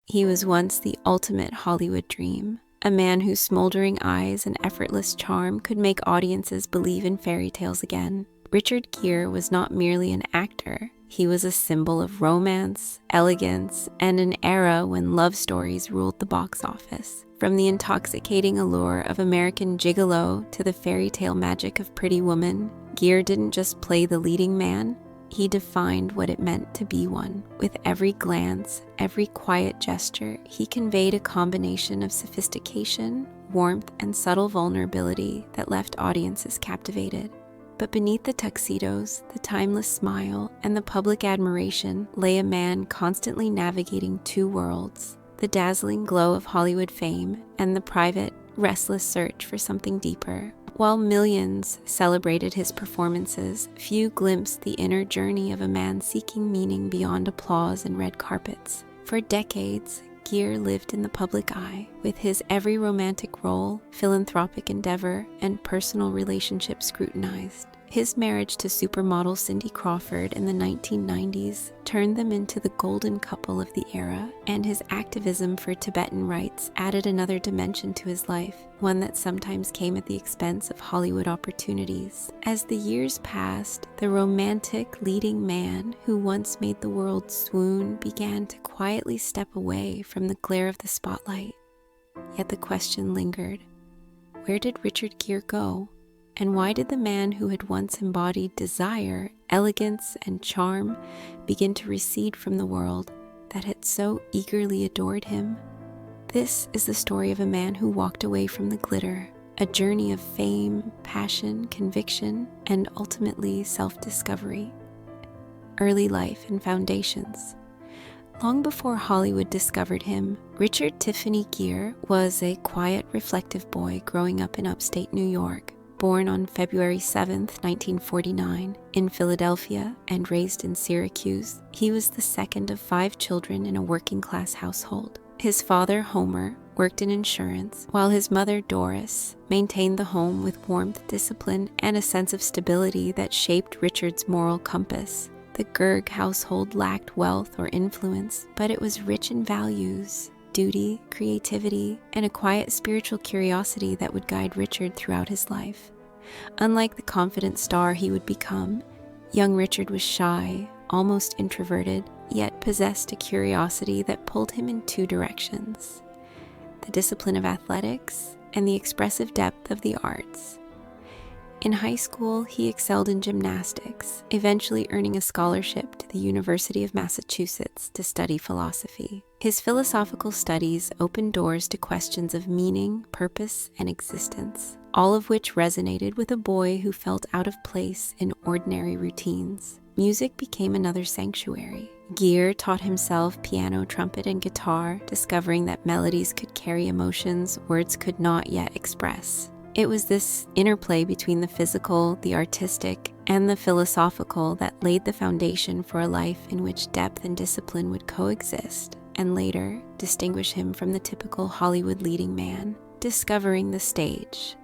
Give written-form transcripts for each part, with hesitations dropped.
He was once the ultimate Hollywood dream, a man whose smoldering eyes and effortless charm could make audiences believe in fairy tales again. Richard Gere was not merely an actor. He was a symbol of romance, elegance, and an era when love stories ruled the box office. From the intoxicating allure of American Gigolo to the fairy tale magic of Pretty Woman, Gere didn't just play the leading man, he defined what it meant to be one. With every glance, every quiet gesture, he conveyed a combination of sophistication, warmth, and subtle vulnerability that left audiences captivated. But beneath the tuxedos, the timeless smile, and the public admiration lay a man constantly navigating two worlds: the dazzling glow of Hollywood fame and the private, restless search for something deeper. While millions celebrated his performances, few glimpsed the inner journey of a man seeking meaning beyond applause and red carpets. For decades, Gere lived in the public eye, with his every romantic role, philanthropic endeavor, and personal relationship scrutinized. His marriage to supermodel Cindy Crawford in the 1990s turned them into the golden couple of the era, and his activism for Tibetan rights added another dimension to his life, one that sometimes came at the expense of Hollywood opportunities. As the years passed, the romantic leading man who once made the world swoon began to quietly step away from the glare of the spotlight. Yet the question lingered: where did Richard Gere go? And why did the man who had once embodied desire, elegance, and charm begin to recede from the world that had so eagerly adored him? This is the story of a man who walked away from the glitter, a journey of fame, passion, conviction, and ultimately self-discovery. Early life and foundations. Long before Hollywood discovered him, Richard Tiffany Gere was a quiet, reflective boy growing up in upstate New York. Born on February 7, 1949, in Philadelphia and raised in Syracuse, he was the second of 5 children in a working-class household. His father, Homer, worked in insurance, while his mother, Doris, maintained the home with warmth, discipline, and a sense of stability that shaped Richard's moral compass. The Gere household lacked wealth or influence, but it was rich in values, duty, creativity, and a quiet spiritual curiosity that would guide Richard throughout his life. Unlike the confident star he would become, young Richard was shy, almost introverted, yet possessed a curiosity that pulled him in 2 directions: the discipline of athletics and the expressive depth of the arts. In high school, he excelled in gymnastics, eventually earning a scholarship to the University of Massachusetts to study philosophy. His philosophical studies opened doors to questions of meaning, purpose, and existence, all of which resonated with a boy who felt out of place in ordinary routines. Music became another sanctuary. Gere taught himself piano, trumpet, and guitar, discovering that melodies could carry emotions words could not yet express. It was this interplay between the physical, the artistic, and the philosophical that laid the foundation for a life in which depth and discipline would coexist, and later distinguish him from the typical Hollywood leading man. Discovering the stage.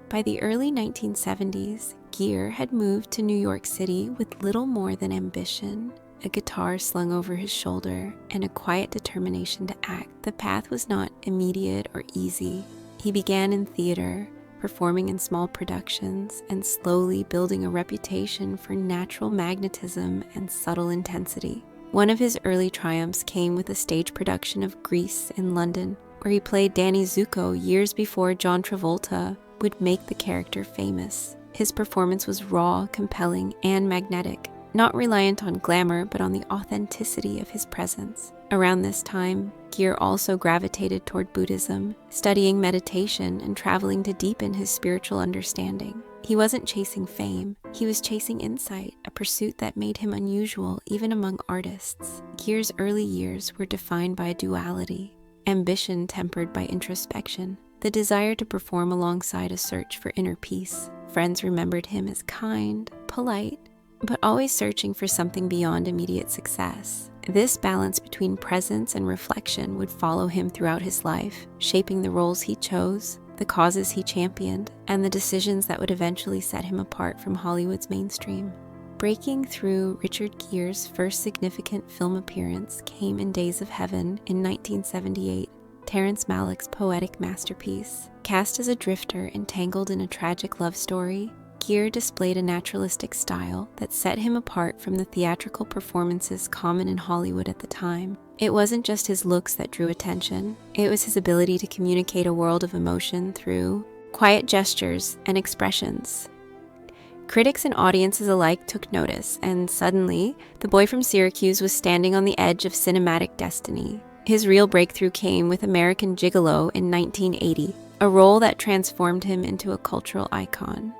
By the early 1970s, Gere had moved to New York City with little more than ambition, a guitar slung over his shoulder, and a quiet determination to act. The path was not immediate or easy. He began in theater, performing in small productions, and slowly building a reputation for natural magnetism and subtle intensity. One of his early triumphs came with a stage production of Grease in London, where he played Danny Zuko years before John Travolta would make the character famous. His performance was raw, compelling, and magnetic, not reliant on glamour but on the authenticity of his presence. Around this time, Gere also gravitated toward Buddhism, studying meditation and traveling to deepen his spiritual understanding. He wasn't chasing fame, he was chasing insight, a pursuit that made him unusual even among artists. Gere's early years were defined by duality, ambition tempered by introspection, the desire to perform alongside a search for inner peace. Friends remembered him as kind, polite, but always searching for something beyond immediate success. This balance between presence and reflection would follow him throughout his life, shaping the roles he chose, the causes he championed, and the decisions that would eventually set him apart from Hollywood's mainstream. Breaking through, Richard Gere's first significant film appearance came in Days of Heaven in 1978, Terrence Malick's poetic masterpiece. Cast as a drifter entangled in a tragic love story, Gere displayed a naturalistic style that set him apart from the theatrical performances common in Hollywood at the time. It wasn't just his looks that drew attention, it was his ability to communicate a world of emotion through quiet gestures and expressions. Critics and audiences alike took notice, and suddenly, the boy from Syracuse was standing on the edge of cinematic destiny. His real breakthrough came with American Gigolo in 1980, a role that transformed him into a cultural icon.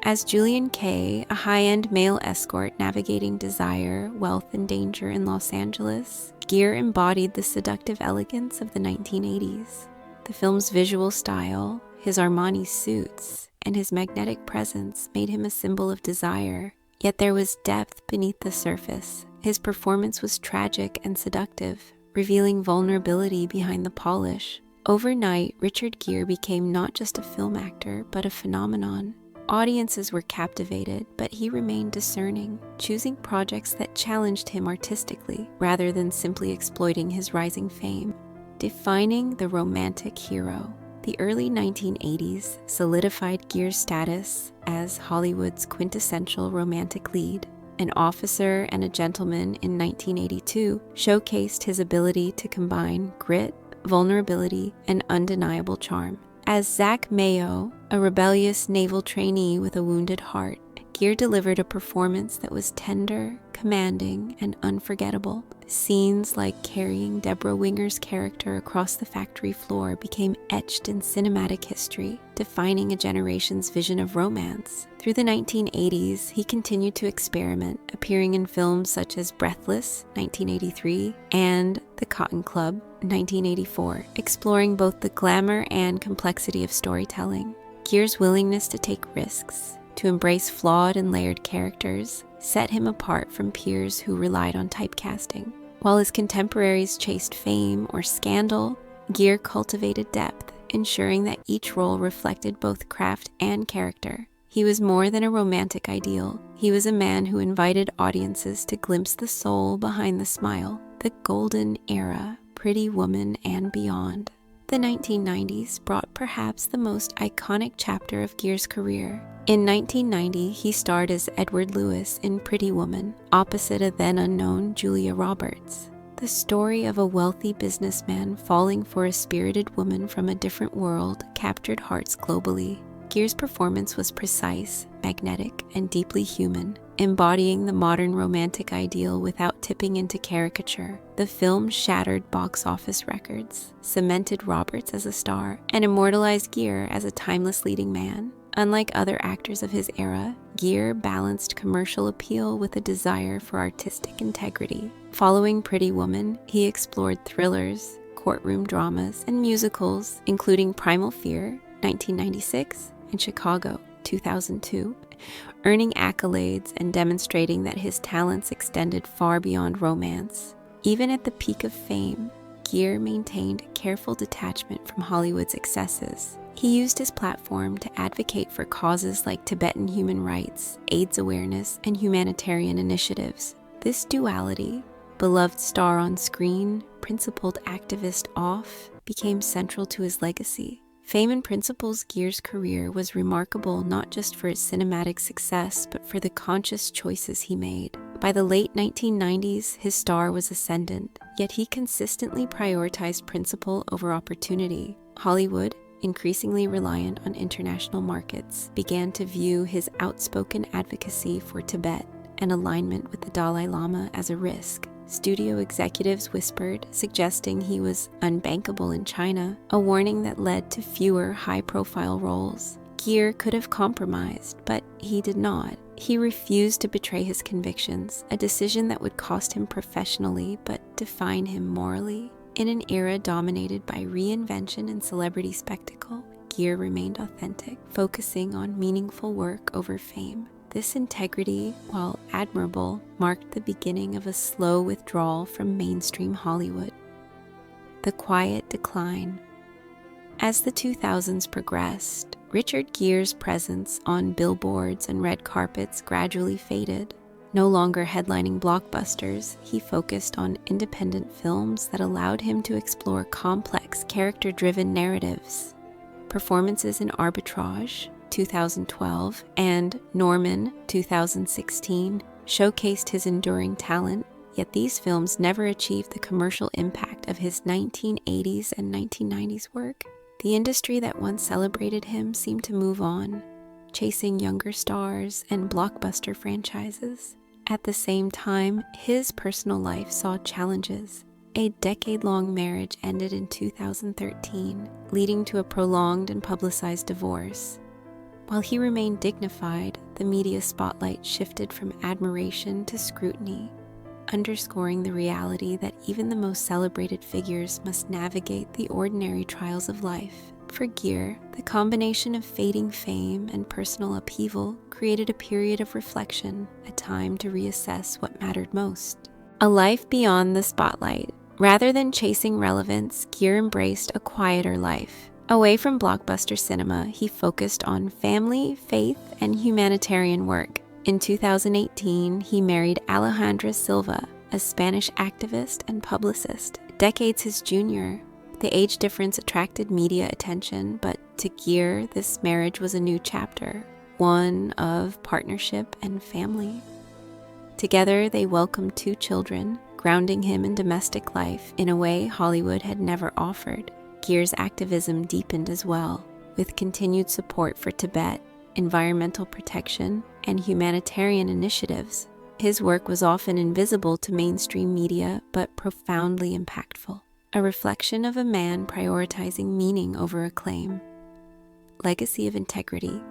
As Julian Kay, a high-end male escort navigating desire, wealth, and danger in Los Angeles, Gere embodied the seductive elegance of the 1980s. The film's visual style, his Armani suits, and his magnetic presence made him a symbol of desire. Yet there was depth beneath the surface. His performance was tragic and seductive, revealing vulnerability behind the polish. Overnight, Richard Gere became not just a film actor, but a phenomenon. Audiences were captivated, but he remained discerning, choosing projects that challenged him artistically, rather than simply exploiting his rising fame. Defining the romantic hero. The early 1980s solidified Gere's status as Hollywood's quintessential romantic lead. An Officer and a Gentleman in 1982 showcased his ability to combine grit, vulnerability, and undeniable charm. As Zach Mayo, a rebellious naval trainee with a wounded heart, Gere delivered a performance that was tender, commanding, and unforgettable. Scenes like carrying Deborah Winger's character across the factory floor became etched in cinematic history, defining a generation's vision of romance. Through the 1980s, he continued to experiment, appearing in films such as Breathless, 1983, and The Cotton Club, 1984, exploring both the glamour and complexity of storytelling. Gere's willingness to take risks, to embrace flawed and layered characters, set him apart from peers who relied on typecasting. While his contemporaries chased fame or scandal, Gere cultivated depth, ensuring that each role reflected both craft and character. He was more than a romantic ideal. He was a man who invited audiences to glimpse the soul behind the smile, the golden era, Pretty Woman, and beyond. The 1990s brought perhaps the most iconic chapter of Gere's career. In 1990, he starred as Edward Lewis in Pretty Woman, opposite a then-unknown Julia Roberts. The story of a wealthy businessman falling for a spirited woman from a different world captured hearts globally. Gere's performance was precise, magnetic, and deeply human, embodying the modern romantic ideal without tipping into caricature. The film shattered box office records, cemented Roberts as a star, and immortalized Gere as a timeless leading man. Unlike other actors of his era, Gere balanced commercial appeal with a desire for artistic integrity. Following Pretty Woman, he explored thrillers, courtroom dramas, and musicals, including Primal Fear, 1996, and Chicago, 2002, earning accolades and demonstrating that his talents extended far beyond romance. Even at the peak of fame, Gere maintained a careful detachment from Hollywood's excesses. He used his platform to advocate for causes like Tibetan human rights, AIDS awareness, and humanitarian initiatives. This duality, beloved star on screen, principled activist off, became central to his legacy. Fame and Principles, Gere's career was remarkable not just for its cinematic success, but for the conscious choices he made. By the late 1990s, his star was ascendant, yet he consistently prioritized principle over opportunity. Hollywood, increasingly reliant on international markets, began to view his outspoken advocacy for Tibet and alignment with the Dalai Lama as a risk. Studio executives whispered, suggesting he was unbankable in China, a warning that led to fewer high-profile roles. Gere could have compromised, but he did not. He refused to betray his convictions, a decision that would cost him professionally but define him morally. In an era dominated by reinvention and celebrity spectacle, Gere remained authentic, focusing on meaningful work over fame. This integrity, while admirable, marked the beginning of a slow withdrawal from mainstream Hollywood. The quiet decline. As the 2000s progressed, Richard Gere's presence on billboards and red carpets gradually faded. No longer headlining blockbusters, he focused on independent films that allowed him to explore complex, character-driven narratives. Performances in Arbitrage, 2012, and Norman, 2016, showcased his enduring talent, yet these films never achieved the commercial impact of his 1980s and 1990s work. The industry that once celebrated him seemed to move on, chasing younger stars and blockbuster franchises. At the same time, his personal life saw challenges. A decade-long marriage ended in 2013, leading to a prolonged and publicized divorce. While he remained dignified, the media spotlight shifted from admiration to scrutiny, underscoring the reality that even the most celebrated figures must navigate the ordinary trials of life. For Gere, the combination of fading fame and personal upheaval created a period of reflection, a time to reassess what mattered most. A life beyond the spotlight. Rather than chasing relevance, Gere embraced a quieter life. Away from blockbuster cinema, he focused on family, faith, and humanitarian work. In 2018, he married Alejandra Silva, a Spanish activist and publicist, decades his junior. The age difference attracted media attention, but to Gere, this marriage was a new chapter, one of partnership and family. Together, they welcomed 2 children, grounding him in domestic life in a way Hollywood had never offered. Gere's activism deepened as well, with continued support for Tibet, environmental protection, and humanitarian initiatives. His work was often invisible to mainstream media, but profoundly impactful. A reflection of a man prioritizing meaning over acclaim. Legacy of integrity.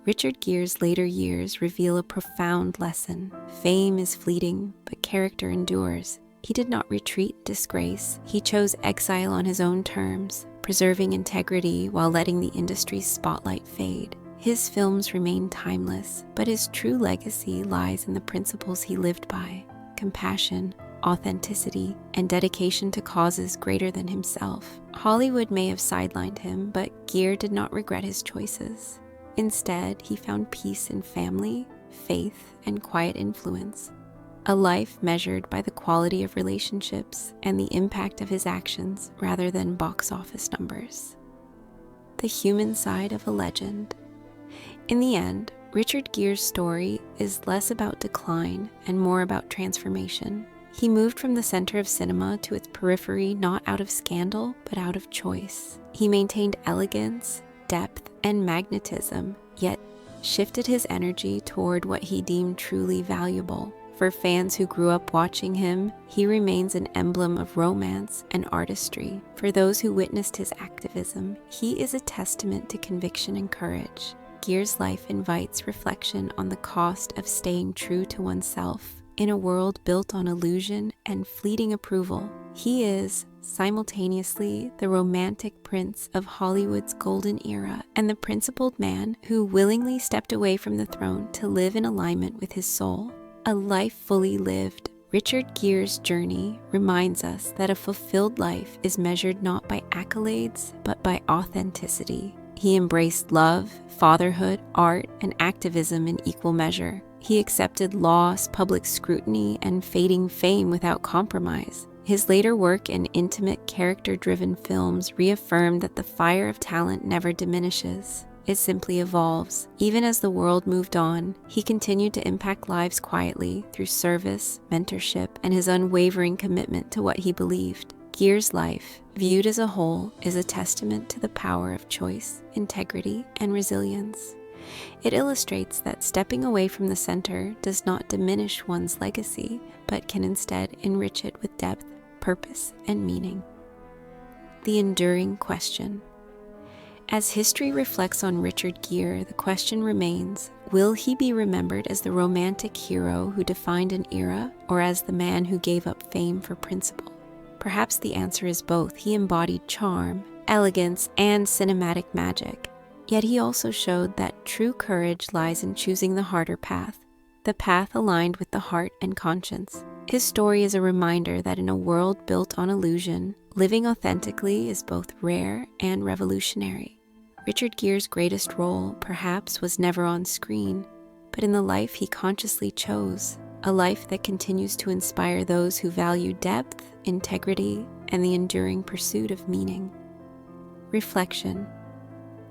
Richard Gere's later years reveal a profound lesson. Fame is fleeting, but character endures. He did not retreat in disgrace. He chose exile on his own terms, preserving integrity while letting the industry's spotlight fade. His films remain timeless, but his true legacy lies in the principles he lived by: compassion, authenticity, and dedication to causes greater than himself. Hollywood may have sidelined him, but Gere did not regret his choices. Instead, he found peace in family, faith, and quiet influence. A life measured by the quality of relationships and the impact of his actions rather than box office numbers. The human side of a legend. In the end, Richard Gere's story is less about decline and more about transformation. He moved from the center of cinema to its periphery not out of scandal, but out of choice. He maintained elegance, depth, and magnetism, yet shifted his energy toward what he deemed truly valuable. For fans who grew up watching him, he remains an emblem of romance and artistry. For those who witnessed his activism, he is a testament to conviction and courage. Gere's life invites reflection on the cost of staying true to oneself in a world built on illusion and fleeting approval. He is simultaneously the romantic prince of Hollywood's golden era and the principled man who willingly stepped away from the throne to live in alignment with his soul. A life fully lived. Richard Gere's journey reminds us that a fulfilled life is measured not by accolades, but by authenticity. He embraced love, fatherhood, art, and activism in equal measure. He accepted loss, public scrutiny, and fading fame without compromise. His later work in intimate, character-driven films reaffirmed that the fire of talent never diminishes. It simply evolves. Even as the world moved on, he continued to impact lives quietly through service, mentorship, and his unwavering commitment to what he believed. Gere's life, viewed as a whole, is a testament to the power of choice, integrity, and resilience. It illustrates that stepping away from the center does not diminish one's legacy, but can instead enrich it with depth, purpose, and meaning. The enduring question. As history reflects on Richard Gere, the question remains, will he be remembered as the romantic hero who defined an era, or as the man who gave up fame for principle? Perhaps the answer is both. He embodied charm, elegance, and cinematic magic. Yet he also showed that true courage lies in choosing the harder path, the path aligned with the heart and conscience. His story is a reminder that in a world built on illusion, living authentically is both rare and revolutionary. Richard Gere's greatest role, perhaps, was never on screen, but in the life he consciously chose, a life that continues to inspire those who value depth, integrity, and the enduring pursuit of meaning. Reflection.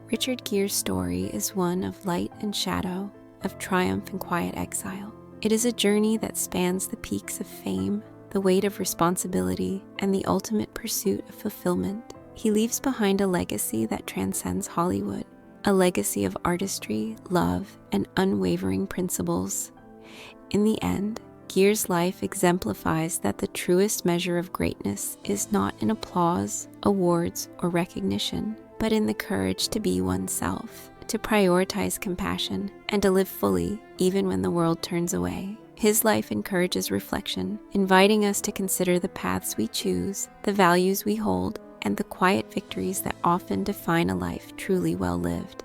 Richard Gere's story is one of light and shadow, of triumph and quiet exile. It is a journey that spans the peaks of fame, the weight of responsibility, and the ultimate pursuit of fulfillment. He leaves behind a legacy that transcends Hollywood, a legacy of artistry, love, and unwavering principles. In the end, Gere's life exemplifies that the truest measure of greatness is not in applause, awards, or recognition, but in the courage to be oneself, to prioritize compassion, and to live fully even when the world turns away. His life encourages reflection, inviting us to consider the paths we choose, the values we hold, and the quiet victories that often define a life truly well lived.